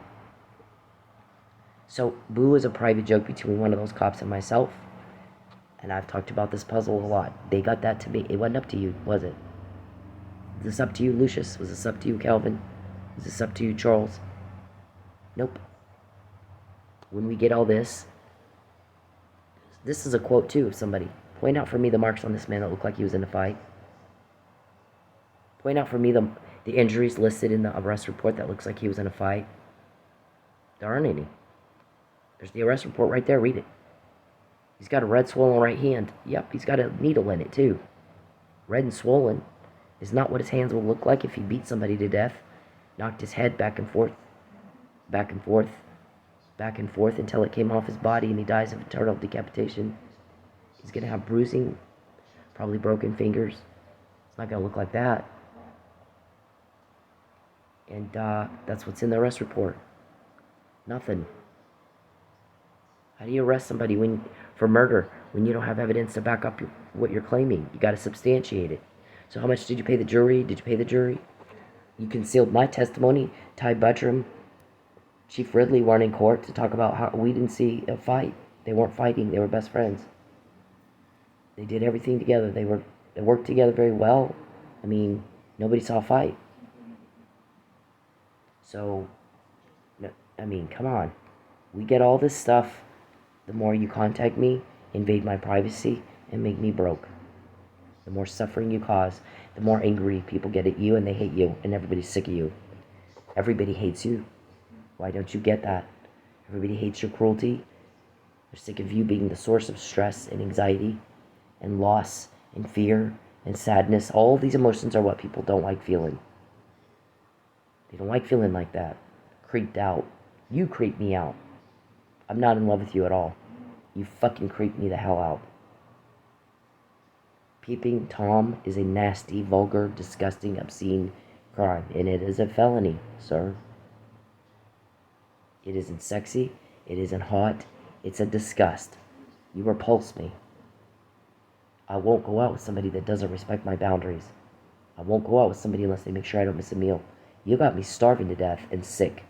So, boo is a private joke between one of those cops and myself. And I've talked about this puzzle a lot. They got that to me. It wasn't up to you, was it? Was this up to you, Lucius? Was this up to you, Calvin? Was this up to you, Charles? Nope. When we get all this is a quote too of somebody. Point out for me the marks on this man that look like he was in a fight. Point out for me the injuries listed in the arrest report that looks like he was in a fight. There aren't any. There's the arrest report right there. Read it. He's got a red swollen right hand. Yep, he's got a needle in it too. Red and swollen is not what his hands will look like if he beat somebody to death. Knocked his head back and forth, back and forth, back and forth until it came off his body and he dies of internal decapitation. He's going to have bruising, probably broken fingers. It's not going to look like that. And that's what's in the arrest report. Nothing. How do you arrest somebody for murder when you don't have evidence to back up what you're claiming? You got to substantiate it. So how much did you pay the jury? Did you pay the jury? You concealed my testimony. Ty Buttram, Chief Ridley weren't in court to talk about how we didn't see a fight. They weren't fighting. They were best friends. They did everything together. They worked together very well. I mean, nobody saw a fight. So, I mean, come on. We get all this stuff. The more you contact me, invade my privacy, and make me broke. The more suffering you cause, the more angry people get at you, and they hate you, and everybody's sick of you. Everybody hates you. Why don't you get that? Everybody hates your cruelty. They're sick of you being the source of stress and anxiety and loss and fear and sadness. All these emotions are what people don't like feeling. They don't like feeling like that. Creeped out. You creep me out. I'm not in love with you at all. You fucking creep me the hell out. Peeping Tom is a nasty, vulgar, disgusting, obscene crime, and it is a felony, sir. It isn't sexy. It isn't hot. It's a disgust. You repulse me. I won't go out with somebody that doesn't respect my boundaries. I won't go out with somebody unless they make sure I don't miss a meal. You got me starving to death and sick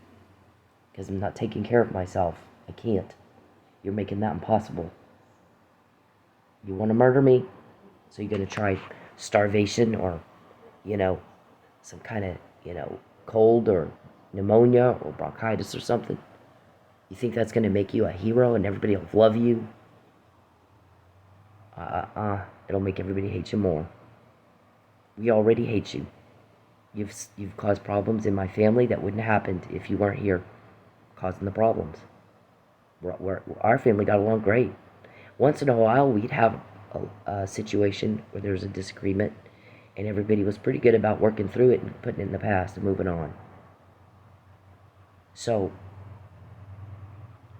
because I'm not taking care of myself. I can't. You're making that impossible. You want to murder me? So you're going to try starvation or, some kind of, cold or pneumonia or bronchitis or something? You think that's going to make you a hero and everybody will love you? It'll make everybody hate you more. We already hate you. You've caused problems in my family that wouldn't have happened if you weren't here. causing the problems. Our family got along great. Once in a while, we'd have a situation where there was a disagreement, and everybody was pretty good about working through it and putting it in the past and moving on. So,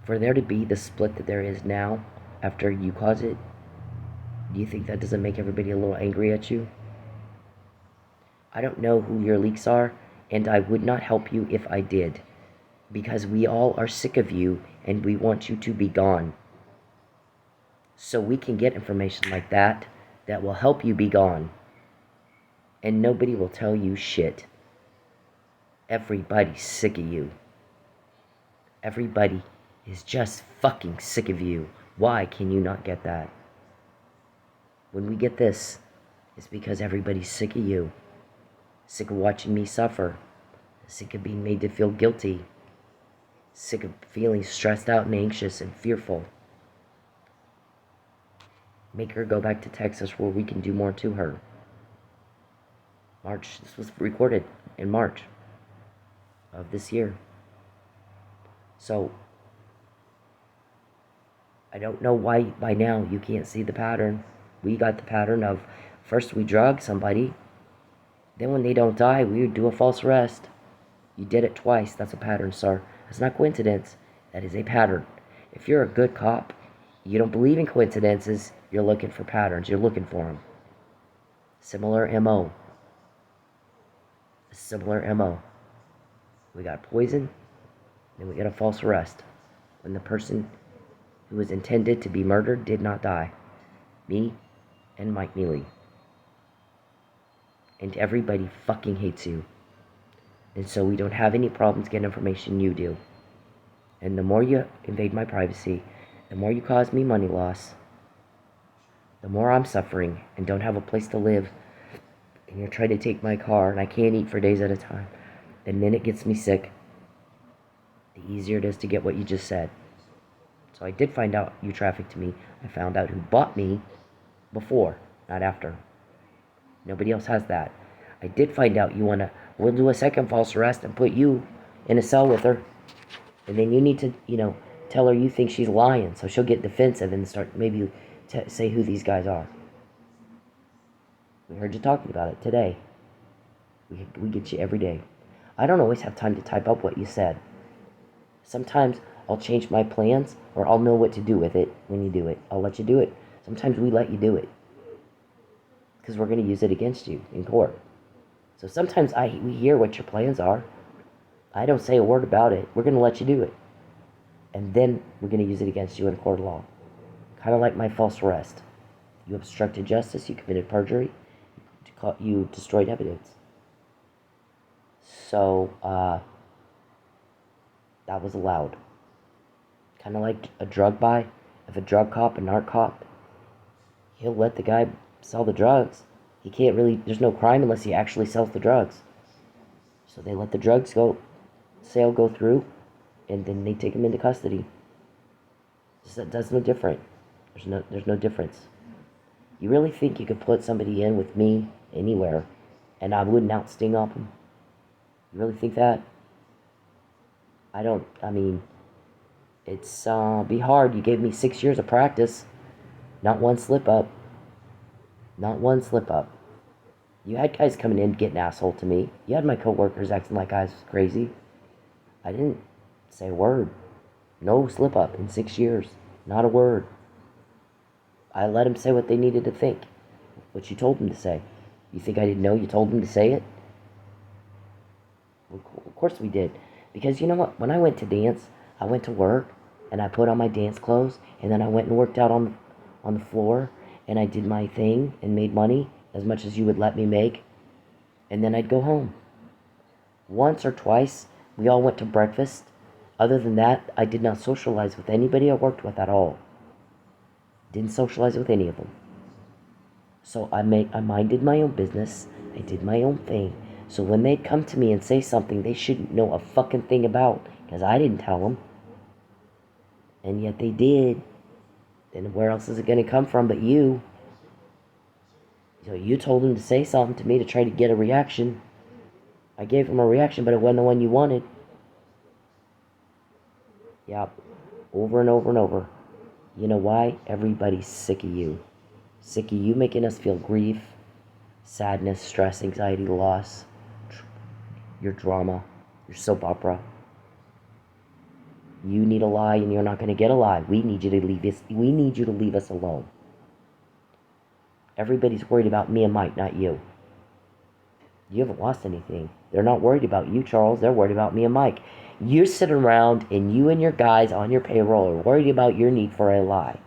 for there to be the split that there is now after you cause it, do you think that doesn't make everybody a little angry at you? I don't know who your leaks are, and I would not help you if I did, because we all are sick of you and we want you to be gone. So we can get information like that will help you be gone. And nobody will tell you shit. Everybody's sick of you. Everybody is just fucking sick of you. Why can you not get that? When we get this, it's because everybody's sick of you. Sick of watching me suffer. Sick of being made to feel guilty. Sick of feeling stressed out and anxious and fearful. Make her go back to Texas where we can do more to her. This was recorded in March of this year. So, I don't know why by now you can't see the pattern. We got the pattern of first we drug somebody, then when they don't die, we would do a false arrest. You did it twice. That's a pattern, sir. It's not coincidence. That is a pattern. If you're a good cop, you don't believe in coincidences, you're looking for patterns. You're looking for them. Similar MO. Similar MO. We got poison, then we got a false arrest. When the person who was intended to be murdered did not die. Me and Mike Neely. And everybody fucking hates you. And so we don't have any problems getting information, you do. And the more you invade my privacy, the more you cause me money loss, the more I'm suffering and don't have a place to live, and you're trying to take my car and I can't eat for days at a time, and then it gets me sick, the easier it is to get what you just said. So I did find out you trafficked me. I found out who bought me before, not after. Nobody else has that. I did find out we'll do a second false arrest and put you in a cell with her. And then you need to, tell her you think she's lying, so she'll get defensive and start maybe say who these guys are. We heard you talking about it today. We get you every day. I don't always have time to type up what you said. Sometimes I'll change my plans, or I'll know what to do with it when you do it. I'll let you do it. Sometimes we let you do it, because we're going to use it against you in court. So sometimes we hear what your plans are. I don't say a word about it. We're going to let you do it. And then we're going to use it against you in court of law. Kind of like my false arrest. You obstructed justice. You committed perjury. You destroyed evidence. So, that was allowed. Kind of like a drug buy. If a drug cop, a narc cop, he'll let the guy sell the drugs. He can't really, there's no crime unless he actually sells the drugs. So they let the drugs sale go through, and then they take him into custody. That's no different. There's no difference. You really think you could put somebody in with me anywhere, and I wouldn't out-sting up him? You really think that? It's be hard. You gave me 6 years of practice. Not one slip up. Not one slip up. You had guys coming in getting asshole to me. You had my coworkers acting like I was crazy. I didn't say a word. No slip up in 6 years. Not a word. I let them say what they needed to think. What you told them to say. You think I didn't know you told them to say it? Of course we did. Because you know what? When I went to dance, I went to work, and I put on my dance clothes, and then I went and worked out on the floor, and I did my thing and made money, as much as you would let me make, and then I'd go home. Once or twice, we all went to breakfast. Other than that, I did not socialize with anybody I worked with at all. Didn't socialize with any of them. So I minded my own business. I did my own thing. So when they'd come to me and say something they shouldn't know a fucking thing about, because I didn't tell them, and yet they did, then where else is it going to come from but you? So you told them to say something to me to try to get a reaction. I gave them a reaction, but it wasn't the one you wanted. Yep. Over and over and over. You know why? Everybody's sick of you. Sick of you making us feel grief, sadness, stress, anxiety, loss, your drama, your soap opera. You need a lie and you're not going to get a lie. We need you to leave us alone. Everybody's worried about me and Mike, not you. You haven't lost anything. They're not worried about you, Charles. They're worried about me and Mike. You're sitting around and you and your guys on your payroll are worried about your need for a lie.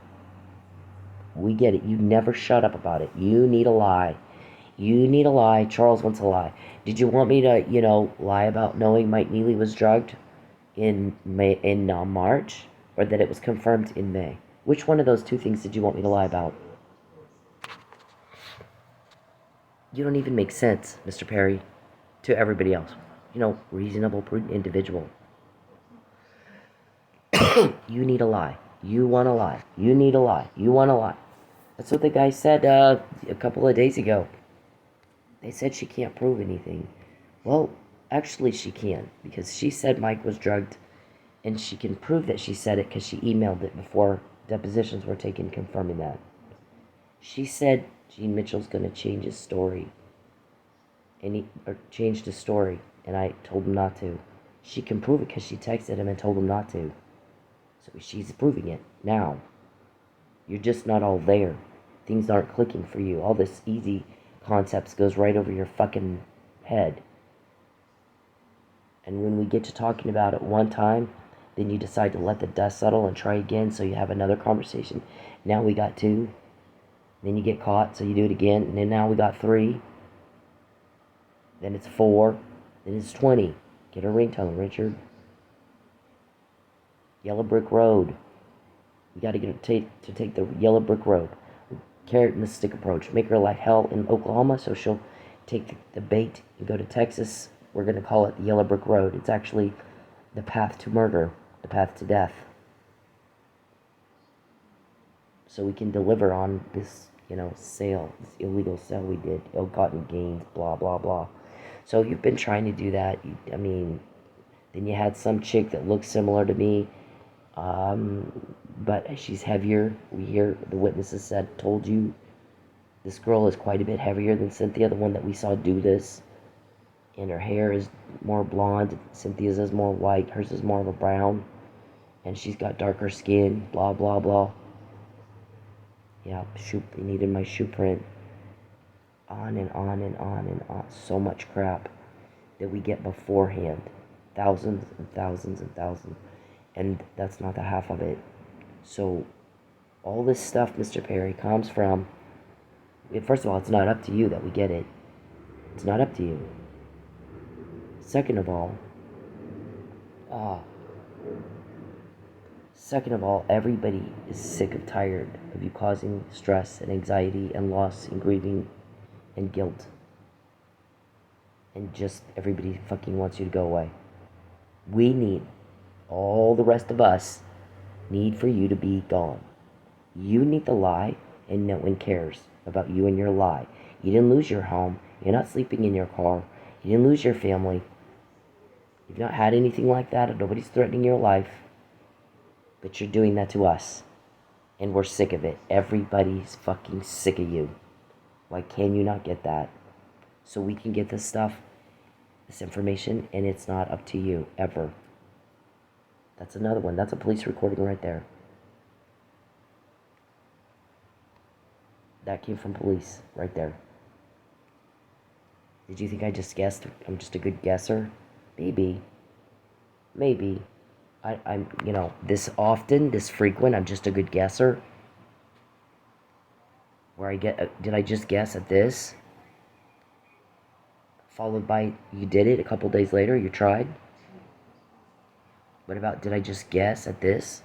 We get it. You never shut up about it. You need a lie. You need a lie. Charles wants a lie. Did you want me to, lie about knowing Mike Neely was drugged in March, or that it was confirmed in May? Which one of those two things did you want me to lie about? You don't even make sense, Mr. Perry, to everybody else. Reasonable, prudent individual. You need a lie. You want a lie. You need a lie. You want a lie. That's what the guy said a couple of days ago. They said she can't prove anything. Well, actually she can, because she said Mike was drugged, and she can prove that she said it because she emailed it before depositions were taken confirming that. She said Gene Mitchell's going to change his story, or changed his story, and I told him not to. She can prove it because she texted him and told him not to. So she's proving it now. You're just not all there. Things aren't clicking for you. All this easy concepts goes right over your fucking head. And when we get to talking about it one time, then you decide to let the dust settle and try again, so you have another conversation. Now we got 2. Then you get caught, so you do it again. And then now we got 3. Then it's 4. Then it's 20. Get a ringtone, Richard. Yellow brick road. You got to get her to take the yellow brick road. Carrot and the stick approach. Make her life hell in Oklahoma, so she'll take the bait and go to Texas. We're going to call it the yellow brick road. It's actually the path to murder, the path to death. So we can deliver on this, sale, this illegal sale we did, ill-gotten gains, blah, blah, blah. So you've been trying to do that. Then you had some chick that looks similar to me, but she's heavier. We hear the witnesses told you this girl is quite a bit heavier than Cynthia, the one that we saw do this. And her hair is more blonde. Cynthia's is more white. Hers is more of a brown. And she's got darker skin. Blah, blah, blah. Yeah, you needed my shoe print. On and on and on and on. So much crap that we get beforehand. Thousands and thousands and thousands. And that's not the half of it. So, all this stuff, Mr. Perry, comes from... First of all, it's not up to you that we get it. It's not up to you. Second of all, everybody is sick and tired of you causing stress and anxiety and loss and grieving and guilt. And just everybody fucking wants you to go away. All the rest of us need for you to be gone. You need the lie, and no one cares about you and your lie. You didn't lose your home. You're not sleeping in your car. You didn't lose your family. You've not had anything like that, and nobody's threatening your life. But you're doing that to us. And we're sick of it. Everybody's fucking sick of you. Why can you not get that? So we can get this stuff, this information, and it's not up to you, ever. That's another one. That's a police recording right there. That came from police, right there. Did you think I just guessed? I'm just a good guesser? Maybe. I'm this often, this frequent, I'm just a good guesser. Where did I just guess at this? Followed by, you did it a couple days later, you tried? What about, did I just guess at this?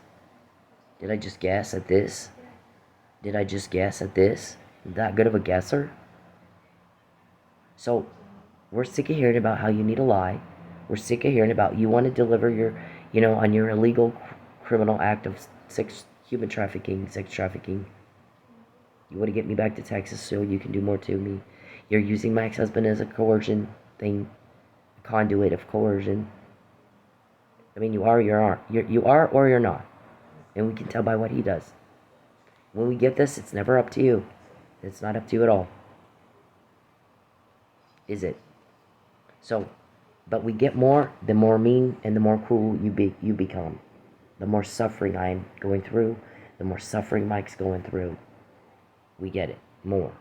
Did I just guess at this? Did I just guess at this? That good of a guesser? So, we're sick of hearing about how you need a lie. We're sick of hearing about you want to deliver your, on your illegal criminal act of human trafficking, sex trafficking. You want to get me back to Texas so you can do more to me. You're using my ex-husband as a coercion thing, a conduit of coercion. I mean, you are or you aren't. You are or you're not. And we can tell by what he does. When we get this, it's never up to you. It's not up to you at all. Is it? So, but we get more, the more mean and the more cruel you become. The more suffering I'm going through, the more suffering Mike's going through. We get it. More.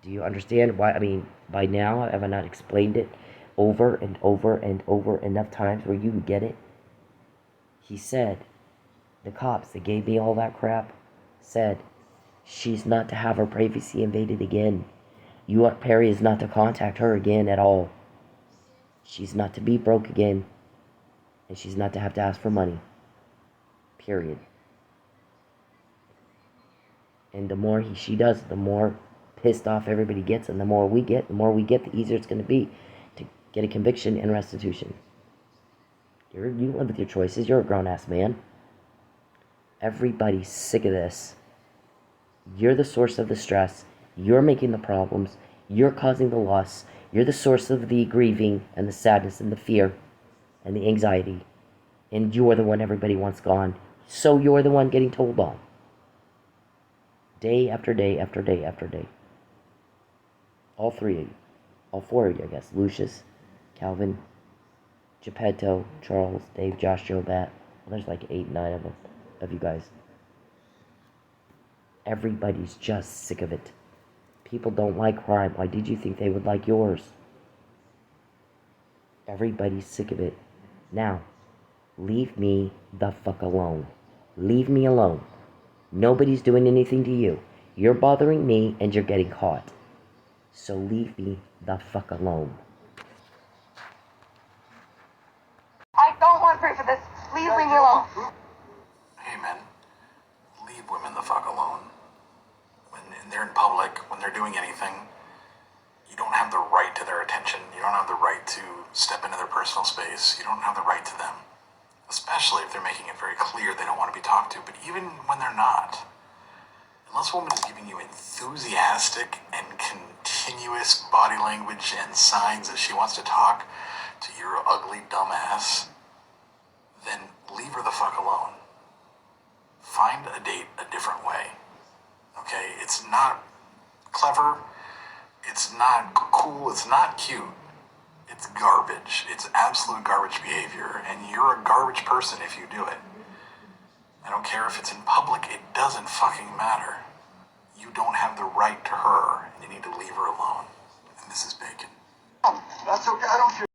Do you understand why? I mean, by now, have I not explained it over and over and over enough times where you get it? He said, the cops that gave me all that crap said, she's not to have her privacy invaded again. Perry is not to contact her again at all. She's not to be broke again. And she's not to have to ask for money. Period. And the more she does, the more pissed off everybody gets, and the more we get, the easier it's going to be to get a conviction and restitution. You live with your choices. You're a grown-ass man. Everybody's sick of this. You're the source of the stress. You're making the problems. You're causing the loss. You're the source of the grieving and the sadness and the fear and the anxiety. And you're the one everybody wants gone. So you're the one getting told on. Day after day after day after day. All three of you. All four of you, I guess. Lucius, Calvin, Geppetto, Charles, Dave, Josh, Joe, Bat. Well, there's like 8, 9 of them. Of you guys. Everybody's just sick of it. People don't like crime. Why did you think they would like yours? Everybody's sick of it. Now, leave me the fuck alone. Leave me alone. Nobody's doing anything to you. You're bothering me and you're getting caught. So leave me the fuck alone. I don't want proof of this. Please leave me alone. Hey, men. Leave women the fuck alone. When they're in public, when they're doing anything, you don't have the right to their attention. You don't have the right to step into their personal space. You don't have the right to them. Especially if they're making it very clear they don't want to be talked to. But even when they're not, unless a woman is giving you enthusiastic and continuous body language and signs that she wants to talk to your ugly dumb ass, then leave her the fuck alone. Find a date a different way. Okay? It's not clever. It's not cool. It's not cute. It's garbage. It's absolute garbage behavior. And you're a garbage person if you do it. I don't care if it's in public. It doesn't fucking matter. You don't have the right to her. And you need to leave her alone. And this is Bacon. That's okay. I don't care.